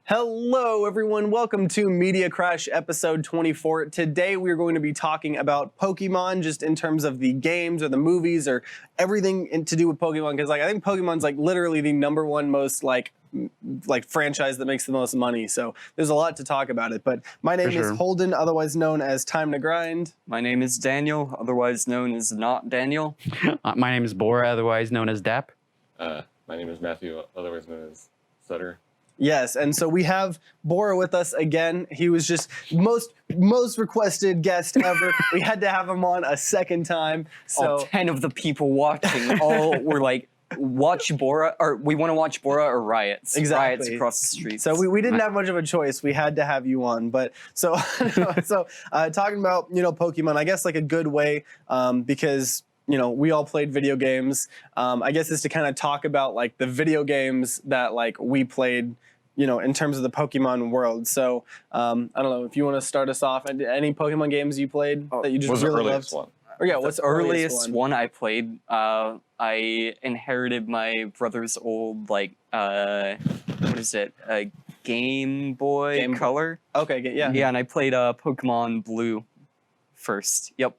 Hello everyone, welcome to Media Crash episode 24. Today we're going to be talking about Pokemon just in terms of the games or the movies or everything to do with Pokemon, because I think Pokemon's literally the #1 most franchise that makes the most money. So there's a lot to talk about it. But my name is Holden, otherwise known as Time to Grind. My name is Daniel, otherwise known as Not Daniel. My name is Bora, otherwise known as Dap. My name is Matthew, otherwise known as Sutter. Yes, and so we have Bora with us again. He was just most requested guest ever. We had to have him on a second time. So all 10 of the people watching all were like, watch Bora, or we want to watch Bora or Riots. Exactly. Riots across the street. So we didn't have much of a choice. We had to have you on. But so talking about Pokemon, I guess a good way because we all played video games. I guess is to kind of talk about the video games that we played, in terms of the Pokemon world. So I don't know if you want to start us off. Any Pokemon games you played that you just really loved? One? Or yeah, what's the earliest one I played? I inherited my brother's old what is it? A Game Boy Color. Okay, yeah. Yeah, and I played Pokemon Blue first. Yep.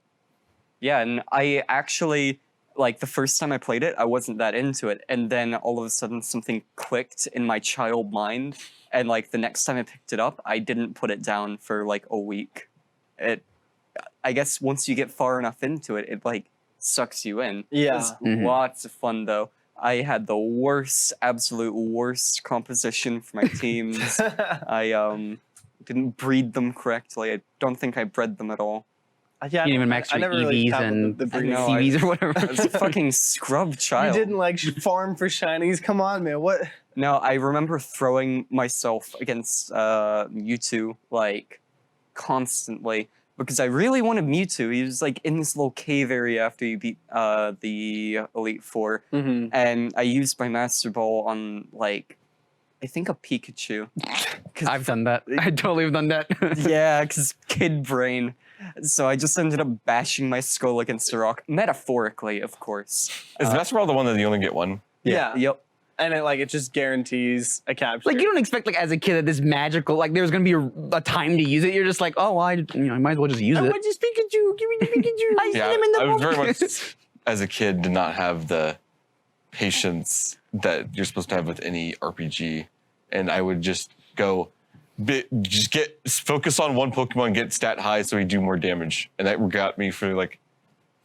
Yeah, and I actually, the first time I played it, I wasn't that into it. And then all of a sudden something clicked in my child mind. And the next time I picked it up, I didn't put it down for a week. I guess once you get far enough into it, it sucks you in. Yeah. It was lots of fun though. I had the absolute worst composition for my teams. I didn't breed them correctly. I don't think I bred them at all. Yeah, you didn't even max your EVs and CVs or whatever. I was a fucking scrub child. You didn't farm for shinies? Come on, man. What? No, I remember throwing myself against Mewtwo constantly because I really wanted Mewtwo. He was in this little cave area after you beat the Elite Four, and I used my Master Ball on I think a Pikachu. I've done that. I totally have done that. Yeah, because kid brain. So I just ended up bashing my skull against a rock, metaphorically, of course. Is Master Ball the one that you only get one? Yeah. Yep. And it just guarantees a capture. You don't expect as a kid that this magical there's gonna be a time to use it. You're just I might as well just use it. I want this Pikachu. Give me the Pikachu. I was very much as a kid did not have the patience that you're supposed to have with any RPG, and I would just go. Focus on one Pokemon, get stat high so we do more damage. And that got me for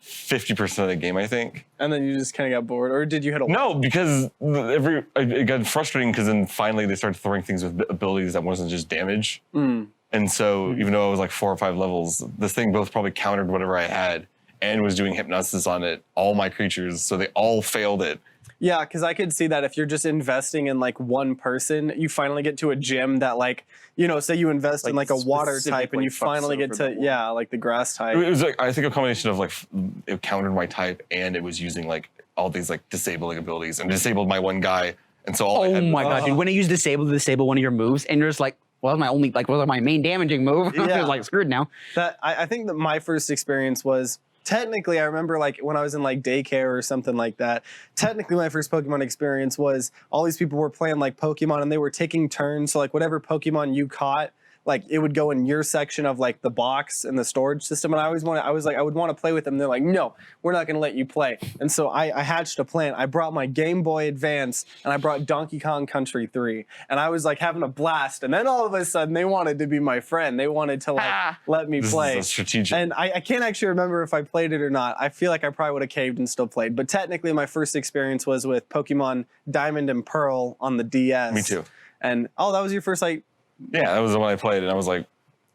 50% of the game, I think. And then you just kind of got bored? Or did you hit a wall? No, because it got frustrating because then finally they started throwing things with abilities that wasn't just damage. And so even though I was 4 or 5 levels, this thing both probably countered whatever I had and was doing hypnosis on it, all my creatures, so they all failed it. Yeah, because I could see that if you're just investing in one person, you finally get to a gym that say you invest in a water type and you finally get to the grass type. It was I think a combination of it countered my type and it was using all these disabling abilities and disabled my one guy, and so all I had my god, dude! When it used disable one of your moves, and you're just well, that's my only what was my main damaging move? Yeah. I was screwed now. That I think that my first experience was. Technically, I remember when I was in daycare or something like that, technically my first Pokemon experience was all these people were playing Pokemon and they were taking turns. So whatever Pokemon you caught, it would go in your section of the box and the storage system. And I would want to play with them. They're like, no, we're not going to let you play. And so I hatched a plan. I brought my Game Boy Advance and I brought Donkey Kong Country 3. And I was having a blast. And then all of a sudden they wanted to be my friend. They wanted to let me play. This is strategic. And I can't actually remember if I played it or not. I feel like I probably would have caved and still played. But technically my first experience was with Pokemon Diamond and Pearl on the DS. Me too. And that was your first Yeah, that was the one I played, and I was like,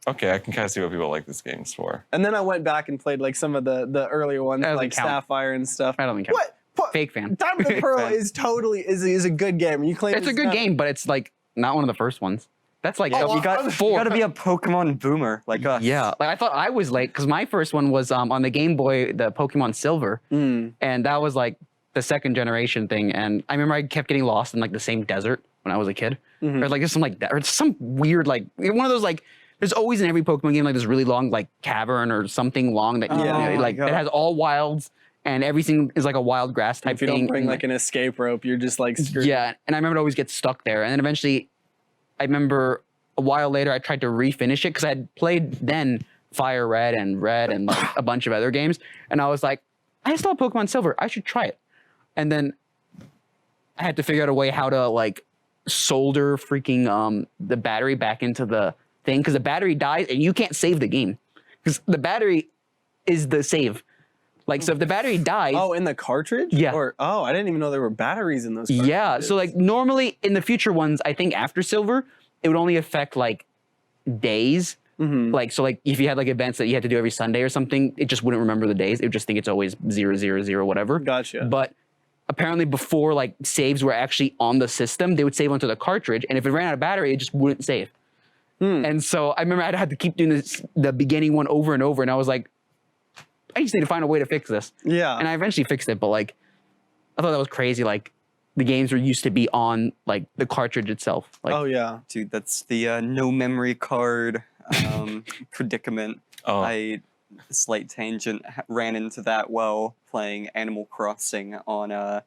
okay, I can kind of see what people like this game for. And then I went back and played some of the earlier ones, Sapphire and stuff. I don't think What? Fake fan. Diamond and Pearl is totally is a good game. You claim it's a good game, but it's not one of the first ones. That's you got 4. You got to be a Pokemon boomer like us. Yeah, I thought I was late because my first one was on the Game Boy, the Pokemon Silver, and that was the second generation thing. And I remember I kept getting lost in the same desert when I was a kid. Or just some that, or some weird one of those there's always in every Pokemon game this really long cavern or something long that it has all wilds and everything is a wild grass type thing. If you don't bring an escape rope, you're just screwed. Yeah, and I remember it always gets stuck there, and then eventually I remember a while later I tried to refinish it because I had played then Fire Red and like a bunch of other games, and I was like, I still have Pokemon Silver, I should try it. And then I had to figure out a way how to like solder freaking the battery back into the thing, because the battery dies and you can't save the game because the battery is the save. Like, so if the battery dies, Oh, in the cartridge? Yeah. Or I didn't even know there were batteries in those cartridges. yeah. So like normally in the future ones, I think after Silver, it would only affect like days. Like, so like if you had like events that you had to do every Sunday or something, it just wouldn't remember the days. It would just think it's always 000 whatever. Gotcha. But apparently before like saves were actually on the system, they would save onto the cartridge, and if it ran out of battery, it just wouldn't save. And so I remember I had to keep doing the beginning one over and over, and I was like, I just need to find a way to fix this. Yeah. And I eventually fixed it, but like I thought that was crazy. Like the games were used to be on like the cartridge itself. Like, Oh yeah. Dude, that's the no memory card predicament. Oh. Slight tangent, ran into that while playing Animal Crossing on I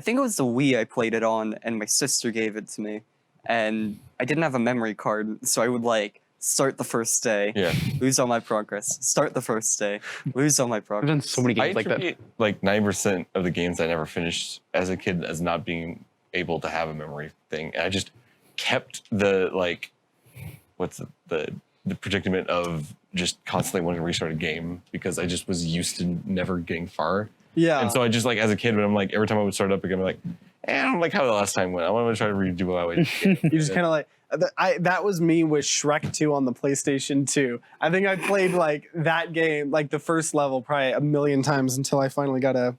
think it was the Wii I played it on, and my sister gave it to me, and I didn't have a memory card, so I would like start the first day, Yeah. lose all my progress, start the first day, lose all my I've progress. done so many I games like that. attribute like 9% of the games I never finished as a kid as not being able to have a memory thing. And I just kept the like, what's the predicament of just constantly wanting to restart a game because I just was used to never getting far. Yeah. And so I just like as a kid when I'm like every time I would start up again, I'm like, I don't like how the last time went. I want to try to redo what I would. you just kind of like that was me with Shrek 2 on the PlayStation 2. I think I played like that game, like the first level, probably a million times until I finally got a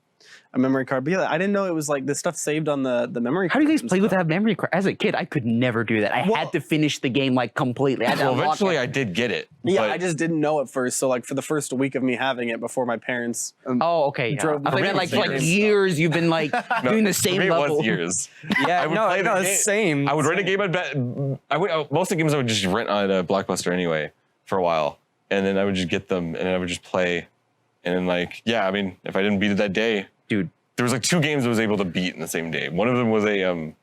memory card. But yeah, I didn't know it was like this stuff saved on the memory card. How do you guys play with that memory card? As a kid, I could never do that. I had to finish the game like completely. I had to Well, unlock eventually it. I did get it. Yeah, but I just didn't know at first. So like for the first week of me having it before my parents. Oh, okay. Yeah. Drove I thought you meant like for like the years you've been like doing the for same me, it level. was years. Yeah, I would no, play the no, game. same. I would rent a game at most of the games I would just rent on a Blockbuster anyway for a while, and then I would just get them and I would just play, and then like yeah, I mean if I didn't beat it that day, Dude. there was like 2 games I was able to beat in the same day. One of them was a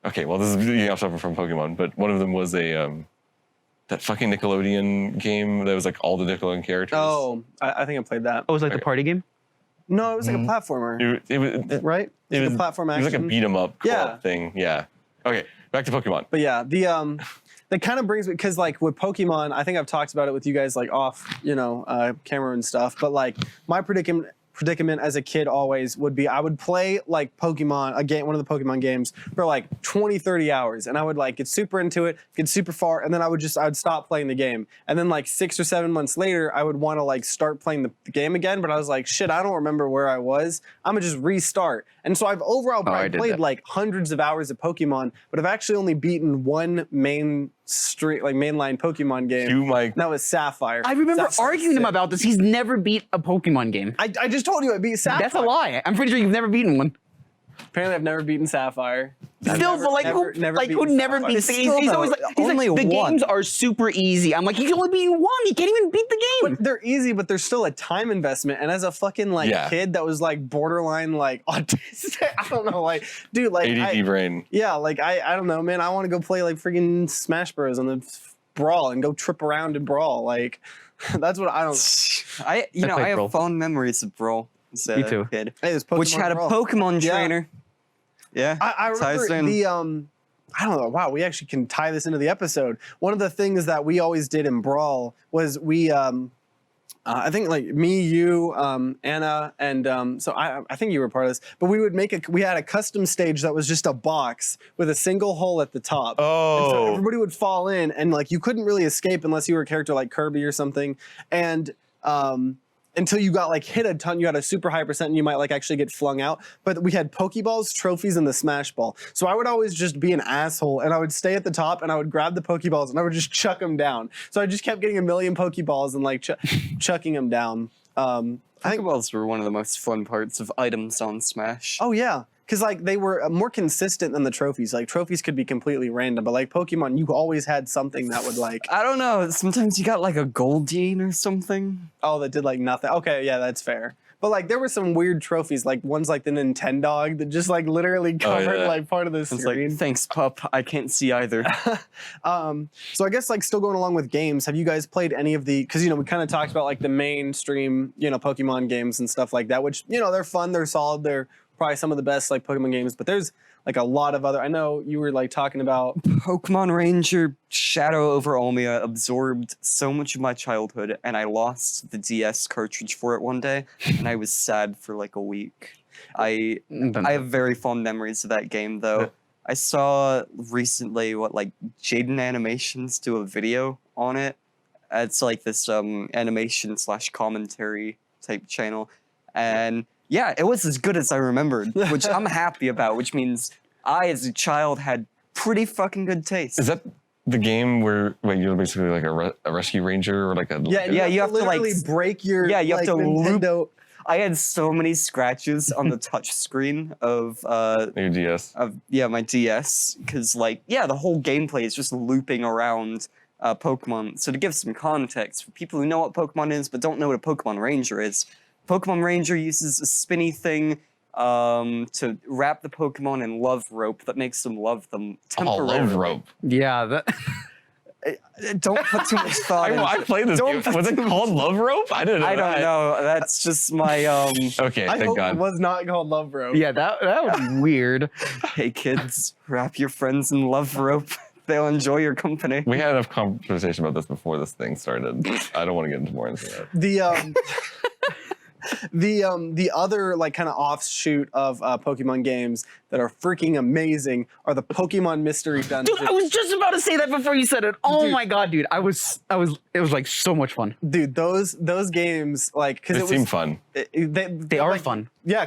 okay, well this is getting off topic from Pokemon, but one of them was a that fucking Nickelodeon game that was like all the Nickelodeon characters. Oh, I think I played that. Oh, it was like the party game? No, it was like a platformer, it was right? it was a platform It was action. like a beat 'em up Yeah. thing. Yeah. Okay, back to Pokemon. But yeah, that kind of brings me because like with Pokemon, I think I've talked about it with you guys like off, camera and stuff. But like my predicament as a kid always would be I would play like Pokemon, one of the Pokemon games for like 20, 30 hours. And I would like get super into it, get super far. And then I would stop playing the game. And then like 6 or 7 months later, I would want to like start playing the game again. But I was like, shit, I don't remember where I was. I'm gonna just restart. And so I've overall probably did played that. like hundreds of hours of Pokemon, but I've actually only beaten one mainline Pokemon game. You, Mike. That was Sapphire. I remember Sapphire's arguing him sick. about this. He's never beat a Pokemon game. I just told you I beat Sapphire. That's a lie. I'm pretty sure you've never beaten one. Apparently, I've never beaten Sapphire. Still, but like, who never Sapphire. beats? Still, He's though, always like, only the one. games are super easy. I'm like, he's only beaten one. He can't even beat the game. But they're easy, but there's still a time investment. And as a fucking like Yeah. kid that was like borderline like autistic, I don't know, like dude, like ADD brain. yeah, like I don't know, man. I want to go play like freaking Smash Bros on the Brawl and go trip around and Brawl. Like that's what I don't know. I played have Brawl. fond memories of Brawl as a Me too. kid, Hey, there's Pokemon which had a Brawl. Pokemon Yeah. trainer. Yeah, I ties remember in. I don't know. Wow, we actually can tie this into the episode. One of the things that we always did in Brawl was we, I think like me, you, Anna, and so I think you were part of this. But we would we had a custom stage that was just a box with a single hole at the top. And so Oh, everybody would fall in, and like you couldn't really escape unless you were a character like Kirby or something. And until you got like hit a ton, you had a super high percent, and you might like actually get flung out. But we had Pokeballs, trophies, and the Smash Ball. So I would always just be an asshole, and I would stay at the top, and I would grab the Pokeballs, and I would just chuck them down. So I just kept getting a million Pokeballs and like chucking them down. I think. Pokeballs were one of the most fun parts of items on Smash. Oh yeah. Because like they were more consistent than the trophies. Like trophies could be completely random, but like Pokemon, you always had something that would like I don't know. Sometimes you got like a Goldeen or something. that did like nothing. Okay, yeah, that's fair. But like there were some weird trophies, like ones like the Nintendog that just like literally covered yeah. like part of the It's like, screen. thanks, pup. I can't see either. So I guess like still going along with games, have you guys played any of the, because we kind of talked about like the mainstream, Pokemon games and stuff like that, which, they're fun, they're solid, they're probably some of the best like Pokemon games, but there's like a lot of other, I know you were like talking about. Pokemon Ranger Shadow over Olmia absorbed so much of my childhood, and I lost the DS cartridge for it one day, and I was sad for like a week. I have very fond memories of that game, though. I saw recently Jaden Animations do a video on it. It's like this animation / commentary type channel, and yeah, it was as good as I remembered, which I'm happy about, which means I, as a child, had pretty fucking good taste. Is that the game where you're basically like a rescue ranger or like a... Yeah, you have to like literally break your you have to Nintendo. loop. I had so many scratches on the touch screen of Your DS. my DS, because the whole gameplay is just looping around Pokemon. So to give some context for people who know what Pokemon is but don't know what a Pokemon Ranger is, Pokemon Ranger uses a spinny thing to wrap the Pokemon in love rope that makes them love them temporarily. Oh, love rope. Yeah, that. Don't put too much thought into I played this game. Was it called love rope? I didn't know. I don't know. That's just my Okay, I thank hope God. it was not called Love Rope. Yeah, that would be weird. Hey kids, wrap your friends in love rope. They'll enjoy your company. We had enough conversation about this before this thing started. I don't want to get into more into that. The other like kind of offshoot of Pokemon games that are freaking amazing are the Pokemon Mystery Dungeons. Dude, I was just about to say that before you said it. Oh Dude. my god, dude. It was like so much fun. Dude, those games like because It seemed fun. They are fun. Yeah,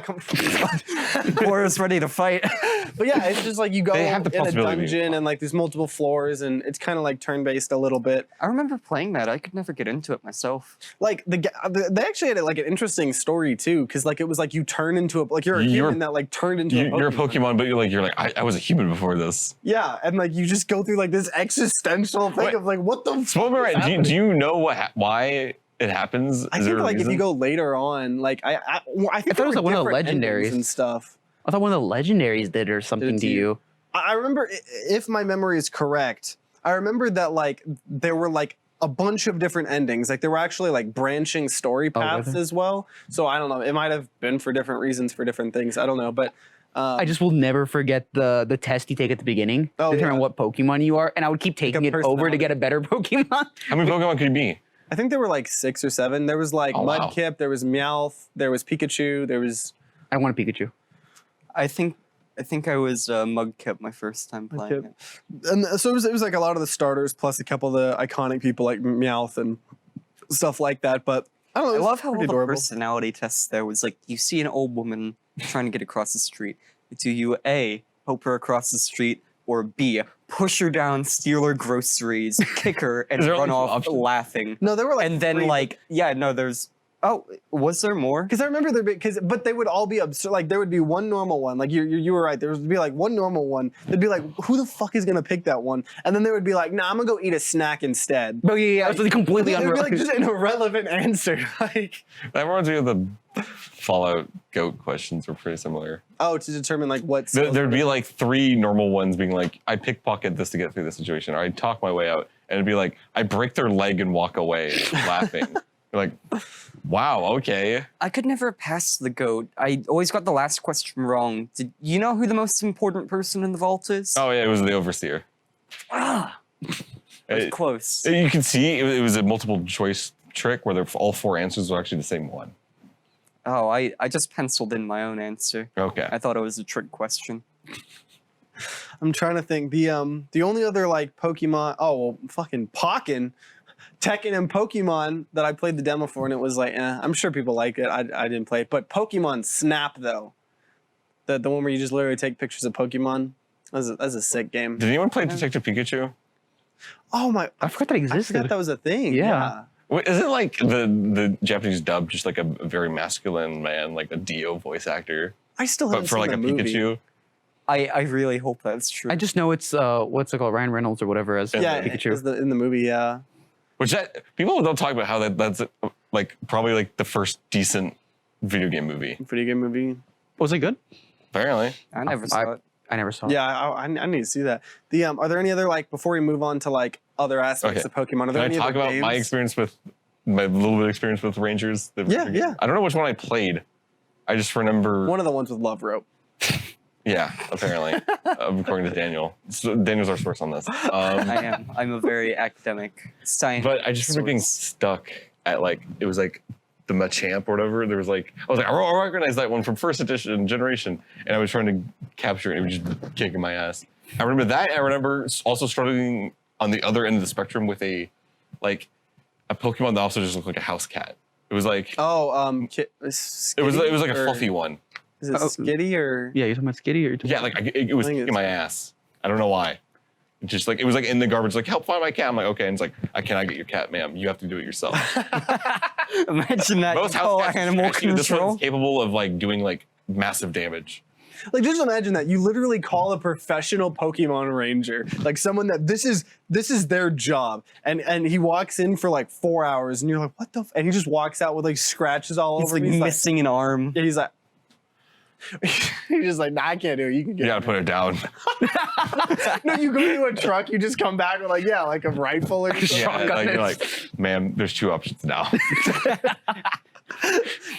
Boris ready to fight. but yeah, it's just like you go They have the in a possibility of being dungeon fun. and like there's multiple floors and it's kind of like turn-based a little bit. I remember playing that. I could never get into it myself. Like they actually had like an interesting story too, because like it was like you turn into you're a human that like turned into a Pokemon. You're a Pokemon, but you're like I was a human before this. Yeah, and like you just go through like this existential thing Wait. of like what the. So right, do you know why it happens? I Is there think a like if reason? you go later on, like I think thought it was there like one were of the different endings legendaries. and stuff. I thought one of the legendaries did or something Did to you? you. I remember, if my memory is correct, I remember that like there were like a bunch of different endings. Like there were actually like branching story were paths there? as well. So I don't know. It might have been for different reasons for different things. I don't know, but. I just will never forget the test you take at the beginning Oh, to determine yeah. what Pokemon you are, and I would keep taking it over to personality. get a better Pokemon. How many Pokemon could you be? I think there were like 6 or 7. There was like Oh, wow. Mudkip, there was Meowth, there was Pikachu, there was. I want a Pikachu. I think I was Mudkip my first time playing Mudkip. it. And so it was like a lot of the starters plus a couple of the iconic people like Meowth and stuff like that. But I don't know. I it was love how all pretty the adorable. personality tests there was like, you see an old woman trying to get across the street. Do you A, help her across the street, or B, push her down, steal her groceries, kick her, and Is there run only two off options? laughing? No, there were like. And then 3. there's, oh, was there more? Because I remember but they would all be absurd. Like there would be one normal one. Like you were right. There would be like one normal one. They'd be like, who the fuck is gonna pick that one? And then they would be like, nah, I'm gonna go eat a snack instead. Oh yeah, it was completely It would be like unreal. just an irrelevant answer. Like That reminds me of the Fallout goat questions were pretty similar. to determine like what. There'd be like 3 normal ones being like, I pickpocket this to get through the situation, or I talk my way out, and it'd be like, I break their leg and walk away laughing. You're like, wow, okay. I could never pass the goat. I always got the last question wrong. Did you know who the most important person in the vault is? Oh yeah, it was the overseer. Ah, that was It- close. You can see it was a multiple choice trick where all 4 answers were actually the same one. Oh, I just penciled in my own answer. Okay. I thought it was a trick question. I'm trying to think. The only other like Pokemon. Oh well, fucking Pokken, Tekken, and Pokemon that I played the demo for, and it was like, I'm sure people like it. I didn't play it, but Pokemon Snap though, the one where you just literally take pictures of Pokemon. That's a sick game. Did anyone play Detective Pikachu? Oh my! I forgot that I existed. forgot that was a thing. Yeah. Wait, is it like the Japanese dub, just like a very masculine man, like a Dio voice actor, I still haven't but for seen like the a movie. Pikachu? I really hope that's true. I just know it's what's it called, Ryan Reynolds or whatever as Yeah, Pikachu. it's in the movie. Yeah. Which people don't talk about how that's like probably like the first decent video game movie. Video game movie. Was it good? Apparently. I never saw it. I never saw it. Yeah, I need to see that. The are there any other like before we move on to like other aspects of Pokemon? Are there Can I any talk other about games? my experience with my little bit of experience with Rangers? Yeah. I don't know which one I played. I just remember. One of the ones with Love Rope. Yeah, apparently, according to Daniel. So Daniel's our source on this. I am. I'm a very academic science. But I just remember getting stuck at like it was like the Machamp or whatever. There was like I was like I recognize that one from first edition generation, and I was trying to capture it. And it was just kicking my ass. I remember that. I remember also struggling on the other end of the spectrum with a Pokemon that also just looked like a house cat. It was like it was like a fluffy one. Is it Skitty or? Yeah, you're talking about Skitty or? Yeah, like it was kicking my ass. I don't know why. Just like it was like in the garbage, like help find my cat. I'm like, okay, and it's like I cannot get your cat, ma'am. You have to do it yourself. Imagine that. Most you house call cats, animal this control. one's capable of like doing like massive damage. Like just imagine that you literally call a professional Pokemon ranger, like someone that this is their job, and he walks in for like 4 hours, and you're like, what the? And he just walks out with like scratches all He's over. like him. He's missing an arm. he's like. He's just like, nah, I can't do it. You can get You gotta put it down. No, you go to a truck, you just come back with like, yeah, like a rifle or something. Yeah, like, you're like, ma'am, there's 2 options now.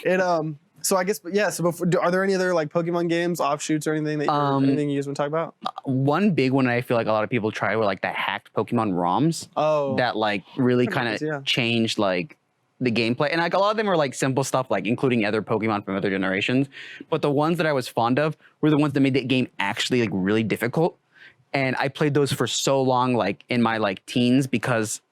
And so I guess, yeah. So before, are there any other like Pokemon games, offshoots, or anything that anything you guys want to talk about? One big one I feel like a lot of people try were like the hacked Pokemon ROMs. Oh, That like really kind of yeah. changed like the gameplay, and like a lot of them are like simple stuff, like including other Pokemon from other generations. But the ones that I was fond of were the ones that made the game actually like really difficult. And I played those for so long, like in my like teens, because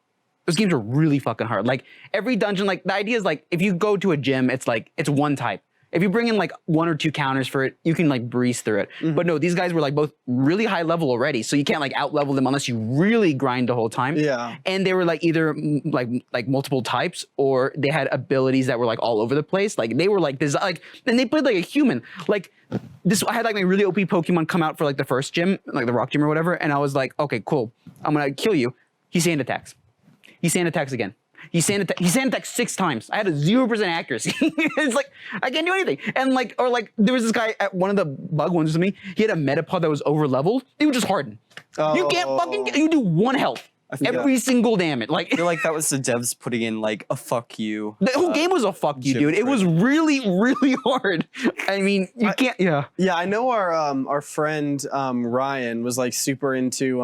those games are really fucking hard. Like every dungeon, like the idea is like if you go to a gym, it's like it's one type. If you bring in like 1 or 2 counters for it, you can like breeze through it. But no, these guys were like both really high level already, so you can't like out level them unless you really grind the whole time. Yeah. And they were like either like multiple types, or they had abilities that were like all over the place. Like they were like this, like, and they played like a human. Like this, I had like my really OP Pokemon come out for like the first gym, like the rock gym or whatever, and I was like, okay, cool, I'm gonna kill you. He sand attacks. He sand attacks again. He sand attacked 6 times. I had a 0% accuracy. It's like I can't do anything. And like, or like, there was this guy at one of the bug ones with me. He had a Metapod that was over leveled. It would just harden. You can't fucking. You do 1 health every single damage. Like I feel like that was the devs putting in like a fuck you. the whole game was a fuck you, dude. It was really, really hard. I mean, you can't. Yeah. Yeah, I know our friend Ryan was like super into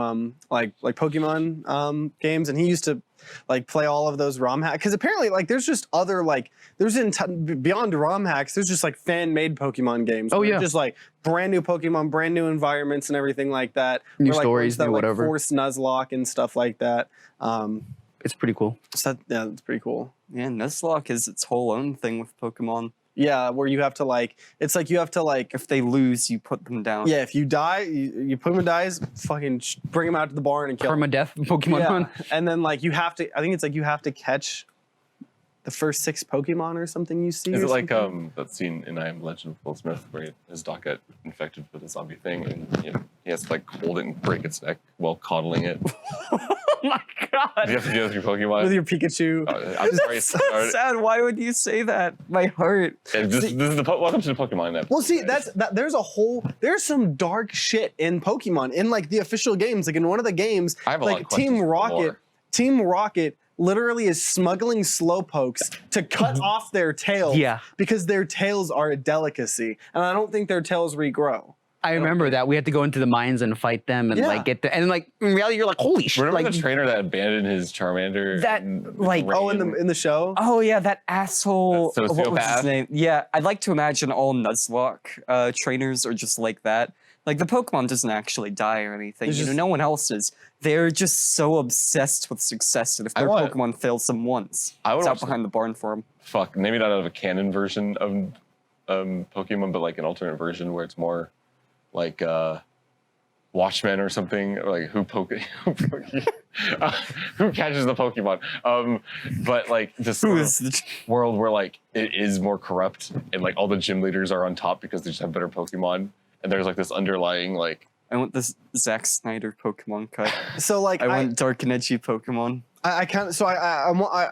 like Pokemon games, and he used to like play all of those ROM hacks, because apparently like there's just other like beyond ROM hacks, there's just like fan-made Pokemon games. Oh, where yeah. just like brand new Pokemon, brand new environments and everything like that. New Or, like, stories, ones that, new like, whatever. Force Nuzlocke and stuff like that. It's pretty cool. So yeah, that's pretty cool. Yeah, Nuzlocke is its whole own thing with Pokemon. Yeah, where you have to like, it's like you have to like, If they lose, you put them down. yeah, if you die, you put them in dies, fucking bring them out to the barn and kill 'em. Permadeath Pokemon Yeah, run. and then like you have to. I think it's like you have to catch the first 6 Pokemon or something you see. Is or it like something. that scene in I Am Legend of Will Smith where his dog got infected with a zombie thing, and he has to like hold it and break its neck while coddling it? Oh my Do god. you have to do that with your Pokemon? with your Pikachu? I'm sorry. So sad. Why would you say that? My heart. This is the welcome to the Pokemon app. Well, see, there's some dark shit in Pokemon in like the official games. Like in one of the games, I have a lot like of questions for Team Rocket literally is smuggling Slowpokes to cut off their tails. Yeah. Because their tails are a delicacy, and I don't think their tails regrow. I remember that we had to go into the mines and fight them and Yeah. like get the, and like in reality you're like holy shit. Remember Like the trainer that abandoned his Charmander? That, in like- rain? Oh, in the show. Oh yeah, that asshole. That What was sociopath. his name? Yeah, I'd like to imagine all Nuzlocke trainers are just like that. Like the Pokemon doesn't actually die or anything. It's You know, just- no one else is. They're just so obsessed with success that if their want- Pokemon fails them once, I would it's out watch behind the barn for them. Fuck, maybe not out of a canon version of Pokemon, but like an alternate version where it's more like Watchmen or something, or like who catches the Pokemon. But like this Who sort is of the world where like it is more corrupt and like all the gym leaders are on top because they just have better Pokemon, and there's like this underlying like I want this Zack Snyder Pokemon cut. So like I want dark and edgy Pokemon. I kind of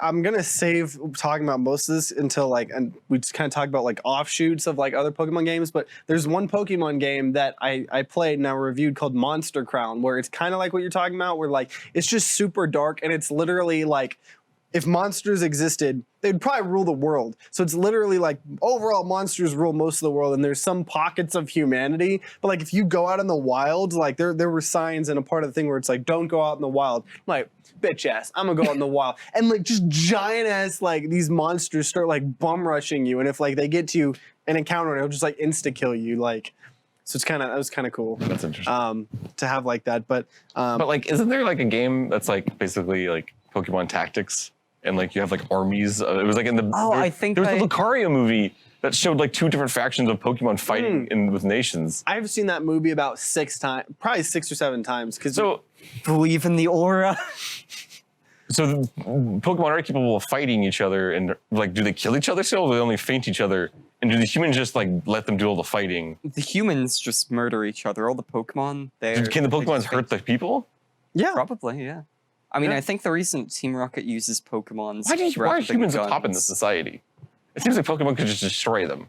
I'm gonna save talking about most of this until like, and we just kind of talk about like offshoots of like other Pokemon games. But there's one Pokemon game that I played and I reviewed called Monster Crown, where it's kind of like what you're talking about, where like it's just super dark and it's literally like if monsters existed, they'd probably rule the world. So it's literally like overall monsters rule most of the world, and there's some pockets of humanity. But like if you go out in the wild, like there were signs in a part of the thing where it's like, don't go out in the wild. I'm like, bitch ass, I'm gonna go out in the wild. And like just giant ass like these monsters start like bum rushing you, and if like they get to you and encounter it, it'll just like insta kill you. Like so it's kind of, that was kind of cool. That's interesting. To have like that, but like, isn't there like a game that's like basically like Pokemon Tactics? And like you have like armies. It was like in the I think there was the Lucario movie that showed like 2 different factions of Pokemon fighting with nations. I've seen that movie about 6 times, probably 6 or 7 times. Because So believe in the aura. so Pokemon are capable of fighting each other, and like, do they kill each other still, or do they only faint each other? And do the humans just like let them do all the fighting? The humans just murder each other. All the Pokemon, Can the Pokemon hurt the people? yeah, Probably, yeah. I mean, Yeah. I think the reason Team Rocket uses Pokemon. Why are humans a top in this society? It seems like Pokemon could just destroy them.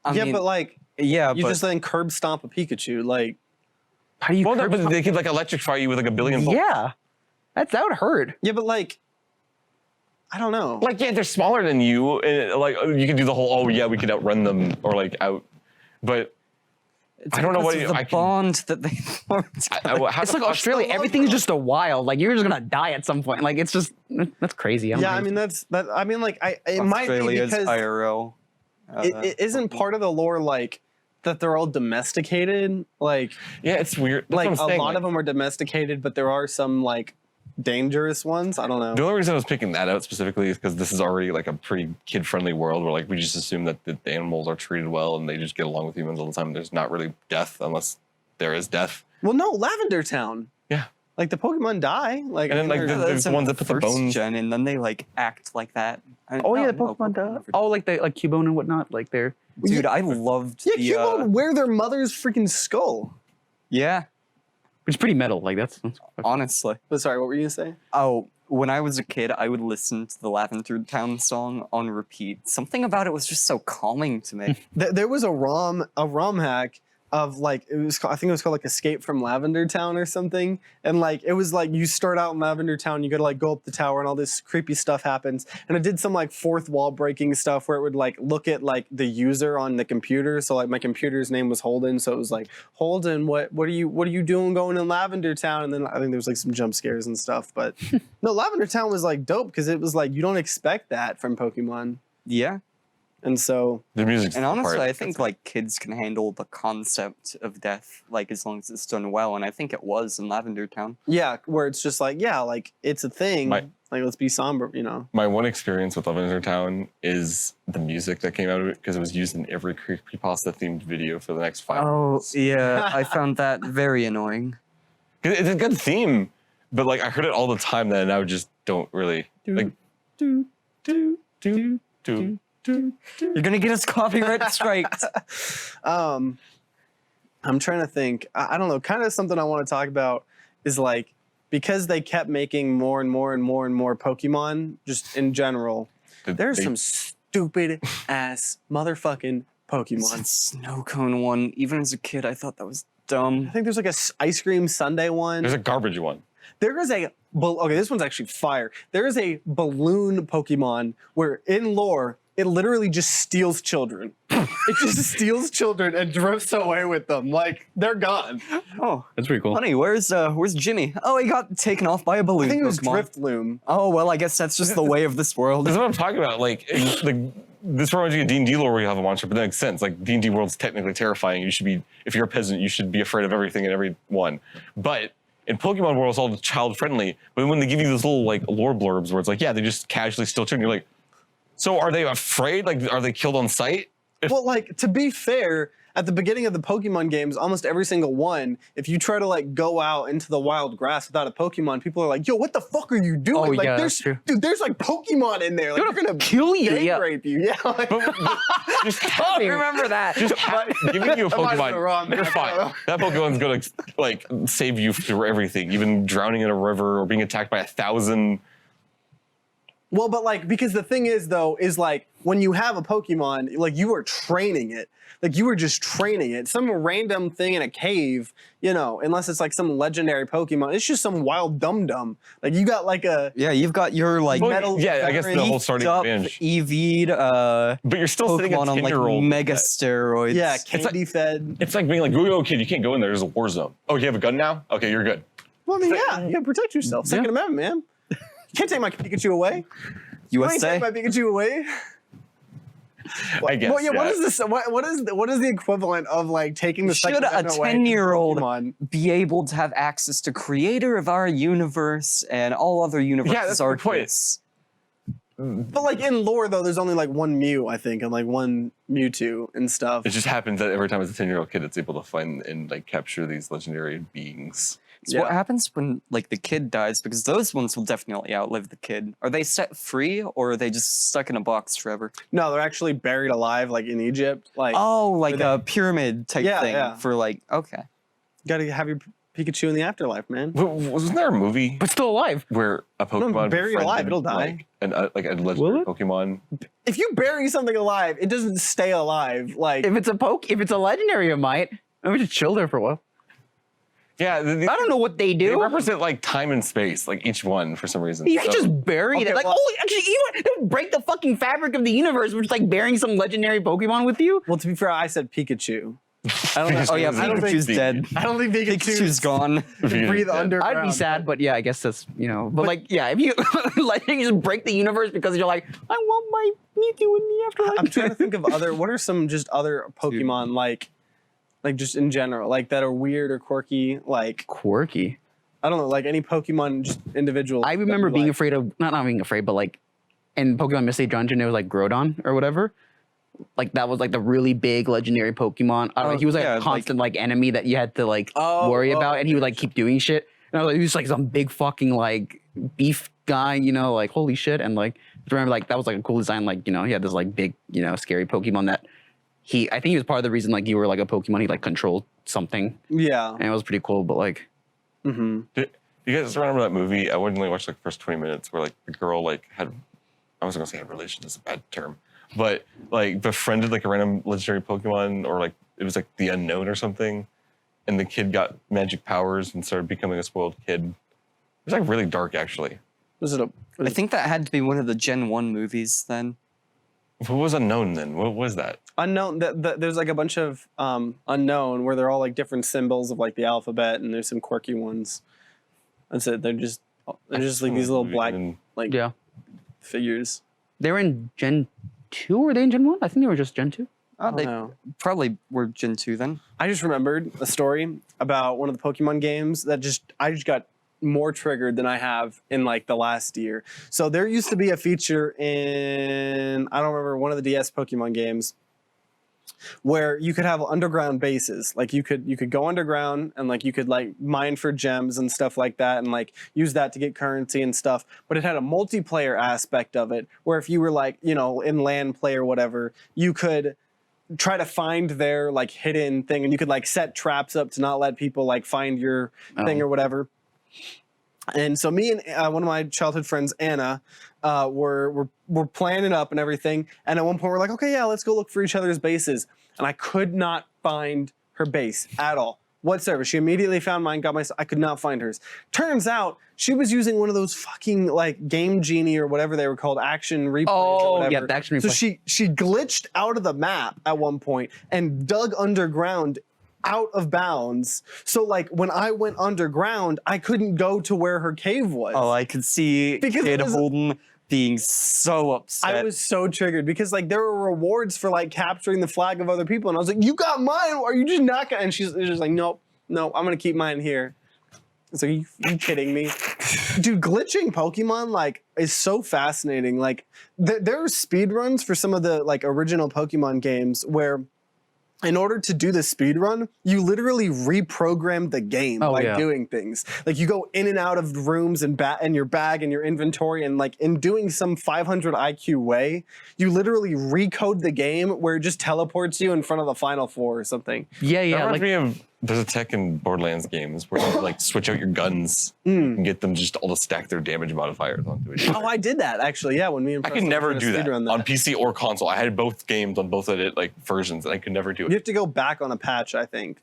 but like yeah, you but just then curb stomp a Pikachu. Like How do you? Well, no, curb but stomp- they could like electrify you with like a billion volts. yeah, that would hurt. yeah, but like I don't know. Like, yeah, they're smaller than you, and like you can do the whole, oh yeah, we could outrun them or like out, but I don't know what the I can. bond that they formed. It's like Australia. Everything's just a wild. Like you're just gonna die at some point. Like it's just that's crazy. Yeah, I mean that's that. I mean like it might be Australia's because IRL. it isn't part of the lore like that they're all domesticated. Like Yeah, it's weird. That's like what I'm a saying. lot Like, of them are domesticated, but there are some like dangerous ones. I don't know. the only reason I was picking that out specifically is because this is already like a pretty kid-friendly world where like we just assume that the animals are treated well and they just get along with humans all the time. There's not really death unless there is death. Well, no, Lavender Town. Yeah. Like the Pokemon die. Like And then, like, they're- there's the ones that put the first bones. gen, and then they like act like that. Oh yeah, the Pokemon does. Oh, like the like Cubone and whatnot. Like they're Dude, I loved yeah, the. Cubone wear their mother's freaking skull. Yeah, it's pretty metal. Like that's honestly. But sorry, what were you gonna say? Oh, when I was a kid, I would listen to the Lavender Town song on repeat. Something about it was just so calming to me. There was a ROM hack of like I think it was called like Escape from Lavender Town or something, and like it was like you start out in Lavender Town, you gotta like go up the tower and all this creepy stuff happens, and it did some like fourth wall breaking stuff where it would like look at like the user on the computer. So like my computer's name was Holden, so it was like Holden, what are you doing going in Lavender Town? And then I think there was like some jump scares and stuff, but no, Lavender Town was like dope because it was like you don't expect that from Pokemon, Yeah, and so The music's and the part honestly, I that think gets like kids can handle the concept of death, like as long as it's done well, and I think it was in Lavender Town. yeah, where it's just like yeah, like it's a thing. My- Like let's be somber, you know. My one experience with Lavender Town is the music that came out of it because it was used in every creepypasta themed video for the next 5 months. yeah, I found that very annoying. It's a good theme, but like I heard it all the time then, and I just don't really like. Do do do do. You're gonna get us copyright striked. I'm trying to think. I don't know. Kind of something I want to talk about is like because they kept making more and more and more and more Pokemon, just in general. There's some stupid ass motherfucking Pokemon. That snow cone one, even as a kid, I thought that was dumb. I think there's like a ice cream sundae one. There's a garbage one. There is okay, this one's actually fire. There is a balloon Pokemon where in lore, it literally just steals children. It just steals children and drifts away with them. Like, they're gone. Oh, that's pretty cool. honey, where's Jimmy? Oh, he got taken off by a balloon. I think it was Pokemon. Driftloom. Oh, well, I guess that's just the way of this world. That's what I'm talking about. Like this reminds me of D&D lore where you have a monster, but that makes sense. Like D&D world's technically terrifying. You should be, if you're a peasant, you should be afraid of everything and everyone. But in Pokemon world, it's all child friendly. But when they give you those little like lore blurbs where it's like, yeah, they just casually steal children, you're like, so are they afraid? Like, are they killed on sight? Well, like, to be fair, at the beginning of the Pokemon games, almost every single one, if you try to like go out into the wild grass without a Pokemon, people are like, yo, what the fuck are you doing? Oh, like, yeah, there's that's true. dude, there's like Pokemon in there. Like, they're gonna kill you. gang Yeah. rape you. Yeah. Like, Just I remember that. Just giving you a I might have been Pokemon, wrong. you're fine. That Pokemon's gonna like save you through everything, even drowning in a river or being attacked by 1,000 Well, but like, because the thing is though, is like when you have a Pokemon, like you are training it. Like you were just training it. Some random thing in a cave, you know, unless it's like some legendary Pokemon, it's just some wild dum-dum. Like you got like a you've got your like metal. Yeah, I guess the whole starting up advantage. EV'd But you're still sitting Pokemon a on like 10-year-old. mega steroids. Yeah, candy fed. It's like being like, "Yo, kid, you can't go in there. There's a war zone." Oh, you have a gun now? Okay, you're good. Well, I mean, yeah, you gotta protect yourself. Second Amendment, man. You can't take my Pikachu away. You ain't USA. take my Pikachu away. I guess. Well, yeah. What is this? What is the equivalent of like taking the Should Second a Amendment away from 10-year-old Pokemon? be able to have access to creator of our universe and all other universes that's are the point. kids? But like in lore though, there's only like one Mew, I think, and like one Mewtwo and stuff. It just happens that every time it's a 10-year-old kid, it's able to find and like capture these legendary beings. So what happens when like the kid dies? Because those ones will definitely outlive the kid. Are they set free or are they just stuck in a box forever? No, they're actually buried alive, like in Egypt. Like, Oh, like a pyramid type thing yeah. for like, okay. you gotta have your Pikachu in the afterlife, man. Wasn't there a movie But still alive. where a Pokemon buried befriended, alive, it'll die. like a legendary Pokemon? If you bury something alive, it doesn't stay alive. Like, If it's a legendary, it might. Maybe just chill there for a while. Yeah, I don't know what they They do. represent like time and space, like each one for some reason. You can So- just bury Okay, it. Like, well- oh, actually, you know what? Don't break the fucking fabric of the universe, which is like burying some legendary Pokemon with you. well, to be fair, I said Pikachu. I don't know. Oh yeah, I don't think Pikachu's dead. I don't think Pikachu's gone. can breathe Yeah. underground. I'd be sad, but yeah, I guess that's, you know, but like, yeah, if you like you just break the universe because you're like, I want my Mewtwo in the afterlife. I'm trying to think of what are some just other Pokemon like just in general, like that are weird or quirky, like Quirky. I don't know, like any Pokemon just individual. I remember being afraid of, not being afraid, but like in Pokemon Mystery Dungeon, it was like Groudon or whatever. Like that was like the really big legendary Pokemon. I don't know, he was like yeah, a constant like enemy that you had to like worry about, and he would like keep doing shit. And I was like, he was like some big fucking like beef guy, you know, like holy shit. And like I remember like that was like a cool design, like, you know, he had this like big, you know, scary Pokemon that I think he was part of the reason like you were like a Pokemon, he like controlled something. Yeah. And it was pretty cool, but like Mm-hmm. Do you guys remember that movie? I only watched like the first 20 minutes where like the girl like had, I was gonna say had relation, is a bad term, but like befriended like a random legendary Pokemon, or like it was like the unknown or something, and the kid got magic powers and started becoming a spoiled kid. It was like really dark actually. Was it a? I think that had to be one of the Gen 1 movies then. What was unknown then? What was that? Unknown. There's like a bunch of unknown where they're all like different symbols of like the alphabet, and there's some quirky ones. That's it. They're just like these little black like yeah. figures. They were in Gen 2, or were they in Gen 1? I think they were just Gen 2. Oh, they know. probably were Gen 2 then. I just remembered a story about one of the Pokemon games that I just got more triggered than I have in like the last year. So there used to be a feature in, I don't remember, one of the DS Pokemon games where you could have underground bases. Like you could go underground and like you could like mine for gems and stuff like that and like use that to get currency and stuff. But it had a multiplayer aspect of it where if you were like, you know, in LAN play or whatever, you could try to find their like hidden thing, and you could like set traps up to not let people like find your thing or whatever. And so me and one of my childhood friends, Anna, were planning up and everything. And at one point we're like, okay, yeah, let's go look for each other's bases. And I could not find her base at all whatsoever. She immediately found mine, got my, I could not find hers. Turns out she was using one of those fucking like Game Genie or whatever they were called, action replays or whatever. yeah, the action replay. So she glitched out of the map at one point and dug underground out of bounds. So like when I went underground, I couldn't go to where her cave was. Oh, I could see Because it Kid was- Holden being so upset. I was so triggered because like there were rewards for like capturing the flag of other people, and I was like, "You got mine? Are you just not gonna?" And she's just like, "Nope, no, I'm gonna keep mine here." It's like, you kidding me, dude? Glitching Pokemon like is so fascinating. Like there are speed runs for some of the like original Pokemon games where, in order to do the speed run, you literally reprogram the game by doing things. Like you go in and out of rooms and your bag and your inventory, and like in doing some 500 IQ way, you literally recode the game where it just teleports you in front of the final four or something. Yeah, That yeah. reminds Like, me of There's a tech in Borderlands games where you like switch out your guns and get them just all to stack their damage modifiers onto each other. Oh, I did that actually. Yeah, when me and I could Preston never were trying to do that speedrun on PC or console. I had both games on both of it like versions, and I could never do You it. have to go back on a patch, I think,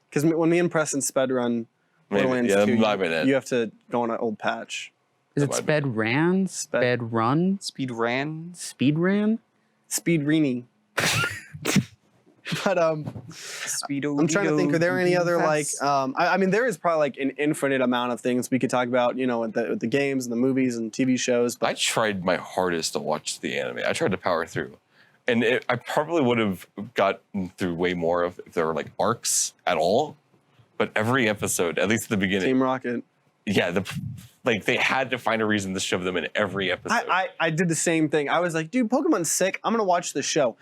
because when me and Preston spedrun Borderlands 2, you have to go on an old patch. Is it sped ran? Sped run? Speed ran. Speed ran? Speed Rini. But Speedo. I'm trying to think. Are there any other like? I mean, there is probably like an infinite amount of things we could talk about. You know, with the games and the movies and TV shows. But I tried my hardest to watch the anime. I tried to power through, and I probably would have gotten through way more if there were like arcs at all. But every episode, at least at the beginning, Team Rocket. yeah, like they had to find a reason to shove them in every episode. I did the same thing. I was like, dude, Pokemon's sick. I'm gonna watch the show.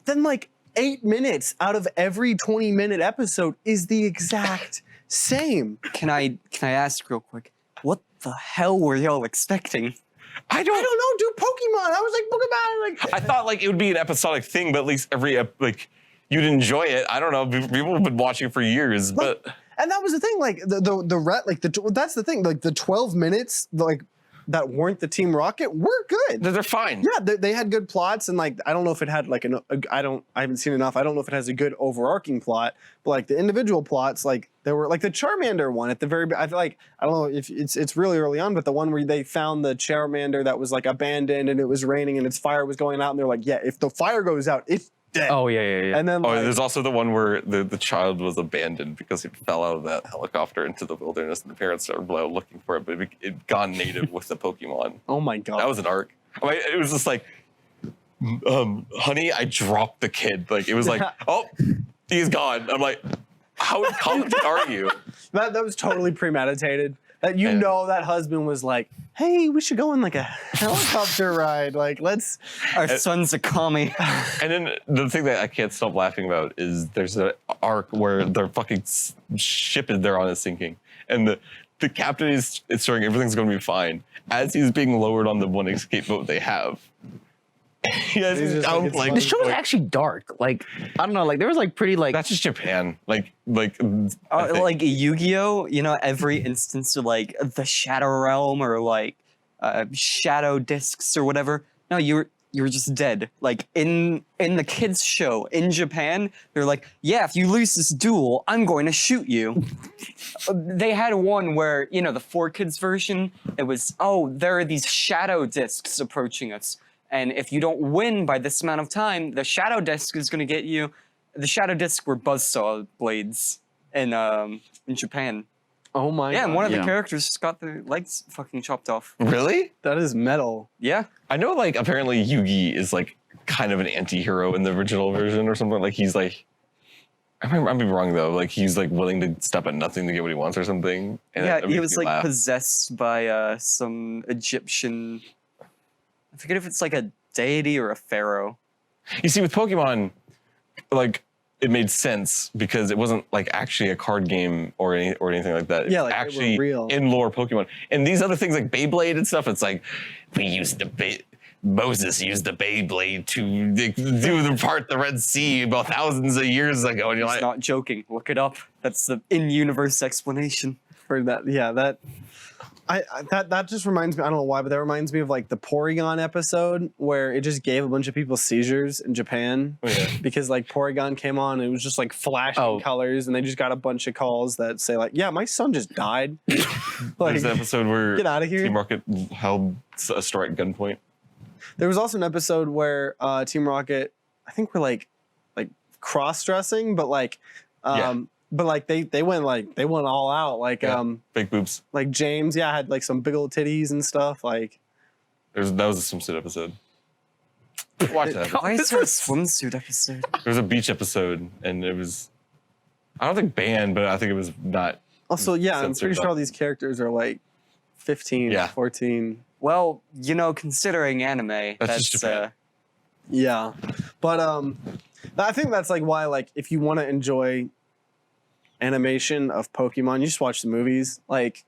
Then like 8 minutes out of every 20-minute episode is the exact same. Can I ask real quick? What the hell were y'all expecting? I don't know, dude. Pokemon. I was like, Pokemon. Like, I thought like it would be an episodic thing, but at least like you'd enjoy it. I don't know. People have been watching for years, but and that was the thing. Like that's the thing. Like the 12 minutes, like that weren't the Team Rocket were good. they're fine. Yeah, they had good plots, and like I don't know if it had like I haven't seen enough. I don't know if it has a good overarching plot, but like the individual plots, like there were like the Charmander one at the very. I feel like I don't know if it's really early on, but the one where they found the Charmander that was like abandoned and it was raining and its fire was going out, and they're like, yeah, if the fire goes out, it's dead. Oh, yeah. And then like, There's also the one where the child was abandoned because he fell out of that helicopter into the wilderness, and the parents started looking for it, but it gone native with the Pokemon. oh my god, That was an arc. I mean, it was just like, honey, I dropped the kid. Like it was like, oh, he's gone. I'm like, how confident are you? that was totally premeditated. That you know that husband was like, hey, we should go on like a helicopter ride. Like let's. Our son's a commie. And then the thing that I can't stop laughing about is there's an arc where their fucking ship is there on is sinking, and the captain is saying everything's going to be fine as he's being lowered on the one escape boat they have. Yes, He's just like, it's The show is actually dark. Like, I don't know. Like, there was like pretty like. that's just Japan. Like Like Yu-Gi-Oh, you know, every instance of like the Shadow Realm or like Shadow Discs or whatever. No, you were just dead. Like in the kids show in Japan, they're like, yeah, if you lose this duel, I'm going to shoot you. They had one where, you know, the 4Kids version, it was, oh, there are these shadow discs approaching us. And if you don't win by this amount of time, the shadow disc is going to get you. The shadow discs were buzzsaw blades in Japan. Oh my god. Yeah, and one of the characters just got their legs fucking chopped off. really? That is metal. Yeah. I know, like, apparently Yugi is, like, kind of an anti-hero in the original version or something. Like, he's, like... I'm being wrong, though. Like, he's, like, willing to stop at nothing to get what he wants or something. And Yeah, that he makes was, me like, laugh. possessed by some Egyptian... I forget if it's, like, a deity or a pharaoh. You see, with Pokemon, like, it made sense because it wasn't, like, actually a card game or anything like that. Yeah, It's like, they were actually real. in lore Pokemon. And these other things, like Beyblade and stuff, it's like, we used Moses used the Beyblade to do the part the Red Sea about thousands of years ago. And you're He's like, not joking. Look it up. That's the in-universe explanation. For that, yeah, that just reminds me. I don't know why, but that reminds me of like the Porygon episode where it just gave a bunch of people seizures in Japan because like Porygon came on and it was just like flashing colors, and they just got a bunch of calls that say like, "Yeah, my son just died." Like, there's an episode where get out of here. Team Rocket held a store at gunpoint. There was also an episode where Team Rocket, I think, were like cross-dressing, but like. But like they went all out, like Big boobs. like James had like some big old titties and stuff. Like That was a swimsuit episode. Watch that. Why is there a swimsuit episode? There was a beach episode, and it was, I don't think banned, but I think it was not. also, I'm Censored pretty sure up. all these characters are like 15, Yeah. 14. Well, you know, considering anime, That's just Japan. Yeah, but I think that's like why, like, if you want to enjoy animation of Pokemon, you just watch the movies. Like,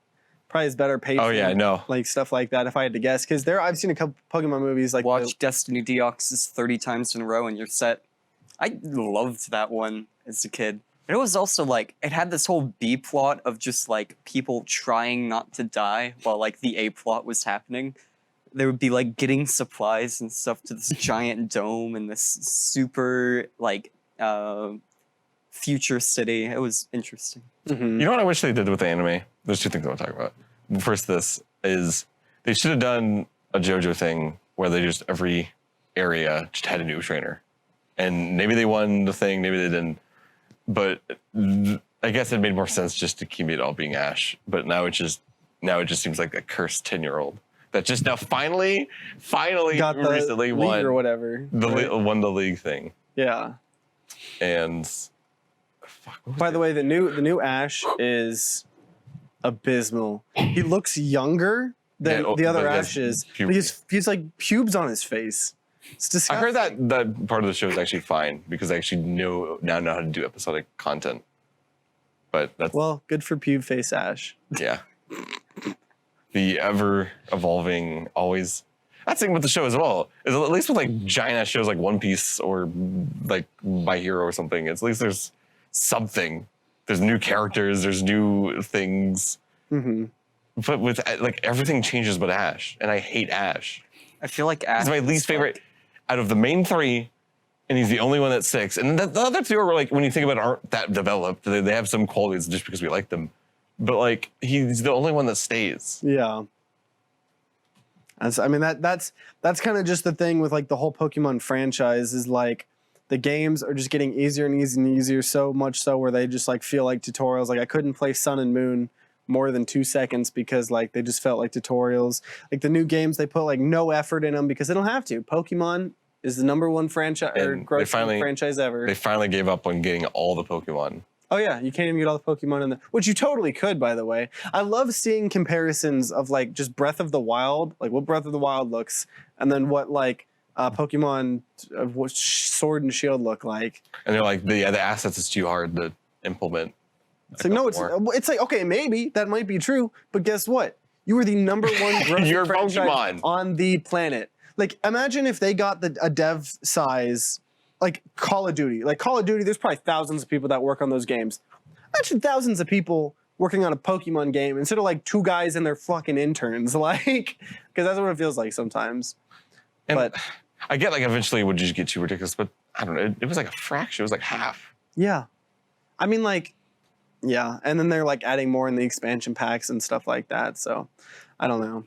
probably is better pacing. Oh yeah, no. Like stuff like that. If I had to guess, because I've seen a couple Pokemon movies. Like, watch Destiny Deoxys 30 times in a row and you're set. I loved that one as a kid. But it was also like it had this whole B plot of just like people trying not to die while like the A plot was happening. They would be like getting supplies and stuff to this giant dome and this super like future city. It was interesting. You know what I wish they did with the anime? There's two things I want to talk about. First, this is they should have done a JoJo thing where they just every area just had a new trainer, and maybe they won the thing, maybe they didn't. But I guess it made more sense just to keep it all being Ash. But now it just seems like a cursed 10-year-old that just now finally Got the recently league won or whatever. won the league thing. Yeah. And By the way, the new Ash is abysmal. He looks younger than the other but he has Ashes. puberty. He's like pubes on his face. It's I disgusting. heard that part of the show is actually fine because they actually know how to do episodic content. But that's Well, good for pube face Ash. yeah. The ever evolving, always. That's the thing with the show as well. Is at least with like giant ass shows like One Piece or like My Hero or something. It's at least there's something. There's new characters. There's new things. Mm-hmm. But with like everything changes but Ash, and I hate Ash. I feel like Ash He's my least favorite out of the main three, and he's the only one that sticks. And the other two are like when you think about it, aren't that developed. They have some qualities just because we like them. But like he's the only one that stays. Yeah. I mean that's kind of just the thing with like the whole Pokemon franchise is like the games are just getting easier and easier and easier, so much so where they just like feel like tutorials. Like I couldn't play Sun and Moon more than 2 seconds because like they just felt like tutorials. Like the new games, they put like no effort in them because they don't have to. Pokemon is the #1 franchise or grossing franchise ever. They finally gave up on getting all the Pokemon. Oh yeah, you can't even get all the Pokemon in there, which you totally could, by the way. I love seeing comparisons of like just Breath of the Wild, like what Breath of the Wild looks, and then what like Pokemon what Sword and Shield look like. And they're like, the assets is too hard to implement. It's like no, it's like okay, maybe that might be true, but guess what? You were the #1 grossing franchise Pokemon on the planet. Like imagine if they got a dev size. Like Call of Duty. Like Call of Duty, there's probably thousands of people that work on those games. Imagine thousands of people working on a Pokemon game instead of like 2 guys and their fucking interns. Like, because that's what it feels like sometimes. And but I get like eventually it would just get too ridiculous, but I don't know. It was like a fraction. It was like half. yeah. I mean, like, yeah. And then they're like adding more in the expansion packs and stuff like that. So I don't know.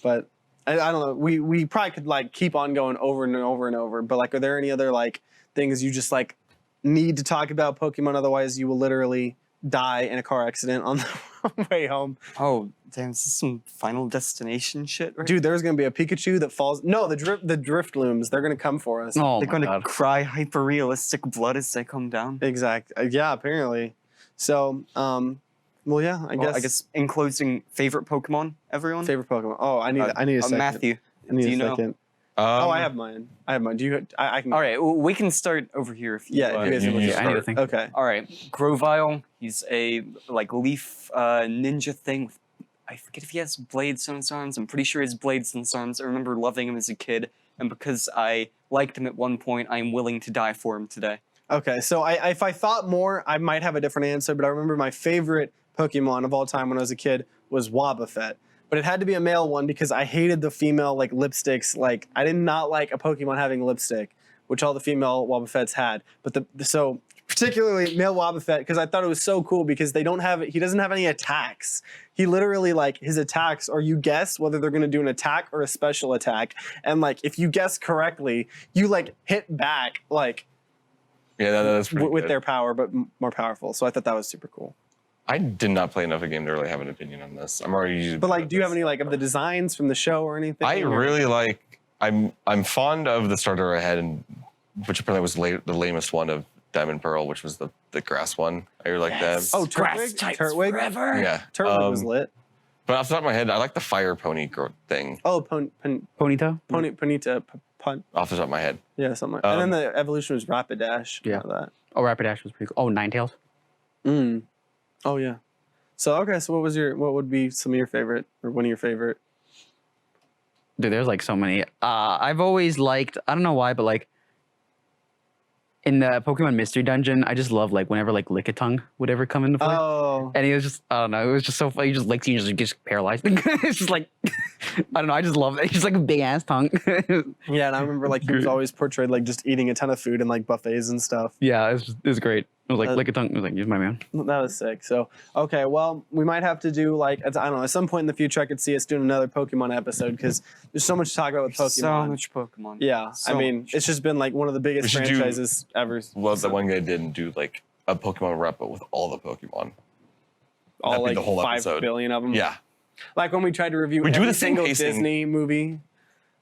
But I don't know. We probably could like keep on going over and over and over. But like, are there any other like things you just like need to talk about Pokemon? Otherwise, you will literally die in a car accident on the way home. Oh, damn, this is some Final Destination shit, right? Dude, there's gonna be a Pikachu that falls. No, the drift looms. They're gonna come for us. Oh They're my gonna God. cry hyper-realistic blood as they come down. Exact. Yeah, apparently. So, well, yeah. I guess in closing, favorite Pokemon, everyone? favorite Pokemon. Oh, I need a second. Matthew, I need do you a know? second. Oh, I have mine. Do you? I can. All right, well, we can start over here if you Yeah, if you guys you- want you to Yeah, I need to start. think. Okay. All right, Grovyle, he's a like leaf ninja thing. I forget if he has blades on his arms. I'm pretty sure he has blades on his arms. I remember loving him as a kid, and because I liked him at one point, I'm willing to die for him today. Okay. So if I thought more, I might have a different answer. But I remember my favorite Pokemon of all time when I was a kid was Wobbuffet. But it had to be a male one because I hated the female like lipsticks. Like I did not like a Pokemon having lipstick, which all the female Wobbuffets had. But so particularly male Wobbuffet because I thought it was so cool because he doesn't have any attacks. He literally like his attacks are you guess whether they're gonna do an attack or a special attack. And like if you guess correctly, you like hit back like Yeah, that's pretty with good. their power, but more powerful. So I thought that was super cool. I did not play enough of a game to really have an opinion on this. I'm already usually. But like, do you have any like of the designs from the show or anything? I or- really like. I'm fond of the starter I had, which apparently was the lamest one of Diamond Pearl, which was the grass one. I really like that. Oh, Grass Turtwig. types Turtwig. forever. Yeah, Turtwig was lit. But off the top of my head, I like the fire pony thing. Oh, Ponyta? Ponyta. Off the top of my head, Yeah, something. And then the evolution was Rapidash. Yeah. That. Oh, Rapidash was pretty cool. Oh, Ninetales. Oh yeah. So okay, so what would be some of your favorite or one of your favorite? Dude, there's like so many. I've always liked, I don't know why, but like in the Pokemon Mystery Dungeon, I just love like whenever like Lickitung would ever come into play. Oh. And he was just, I don't know, it was just so funny. He just licks you and just gets paralyzed. It's just like, I don't know, I just love it. He's just like a big ass tongue. Yeah, and I remember like he was always portrayed like just eating a ton of food and like buffets and stuff. Yeah, it was great. It was like Lickitung. It was like, he's my man. That was sick. So, okay, well, we might have to do like, I don't know, at some point in the future, I could see us doing another Pokemon episode because there's so much to talk about with Pokemon. So much Pokemon. Yeah, So I mean, much. it's just been like one of the biggest We should do- franchises ever. Well, that one guy didn't do like a Pokemon rep, but with all the Pokemon. All That'd be like the whole 5 episode. billion of them. Yeah. Like when we tried to review We do every the same single pacing. Disney movie.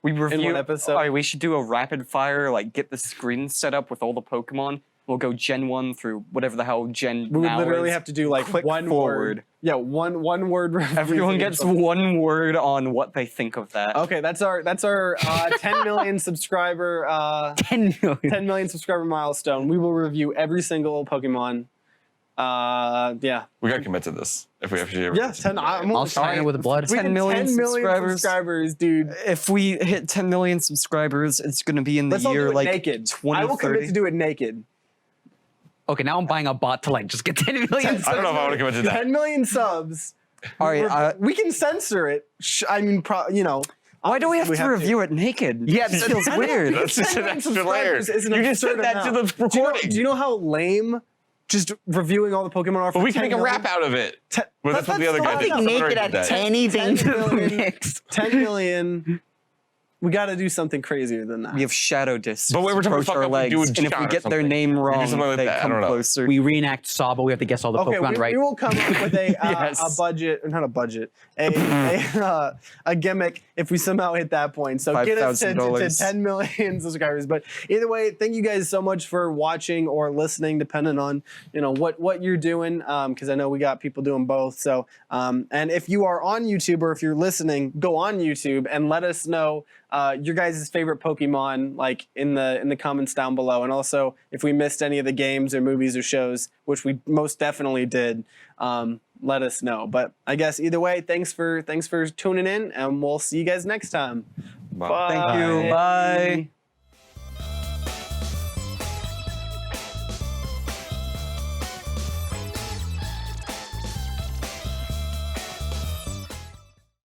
We review one episode. All right, we should do a rapid fire, like get the screen set up with all the Pokemon. We'll go Gen 1 through whatever the hell Gen We would now literally is. have to do like Click one forward. word. Yeah, one word. review Everyone for gets each Pokemon. one word on what they think of that. Okay, that's our 10 million subscriber 10 million. 10 million subscriber milestone. We will review every single Pokemon. Yeah. We got to commit to this if we actually ever. Yeah, 10. I'll sign it with blood. We 10 hit million 10 million subscribers. subscribers, dude. If we hit 10 million subscribers, it's going to be in the Let's all year do it like naked. 2030. I will commit to do it naked. Okay, now I'm buying a bot to like just get 10 million. I don't know if I want to commit to that. 10 million subs. All right, we can censor it. I mean, why do we have to to. review it naked? Yeah, it feels weird. That's just 10 an million extra layer. subscribers is an You just said absurd that to amount. the Do you know- recording. Do you know how lame just reviewing all the Pokemon are for But we can 10 make a million? rap out of it. Te- But that's what the other still guy not did. enough. Make Someone it already did at that. anything 10 to the million. mix. 10 million. We got to do something crazier than that. We have shadow discs. But we were talking approach fuck our up, we legs, do a and if shot we or get their something. name We do wrong, something like they that. I come don't know. closer. We reenact Saw, but we have to guess all the Okay, Pokemon right. we will come up with a Yes. budget, or not a budget, a gimmick if we somehow hit that point. So get us to $5,000. 10 million subscribers. But either way, thank you guys so much for watching or listening, depending on what you're doing. Because I know we got people doing both. So and if you are on YouTube or if you're listening, go on YouTube and let us know your guys' favorite Pokemon, like in the comments down below. And also, if we missed any of the games or movies or shows, which we most definitely did, let us know. But I guess either way, thanks for tuning in, and we'll see you guys next time. Bye. Thank you. Bye.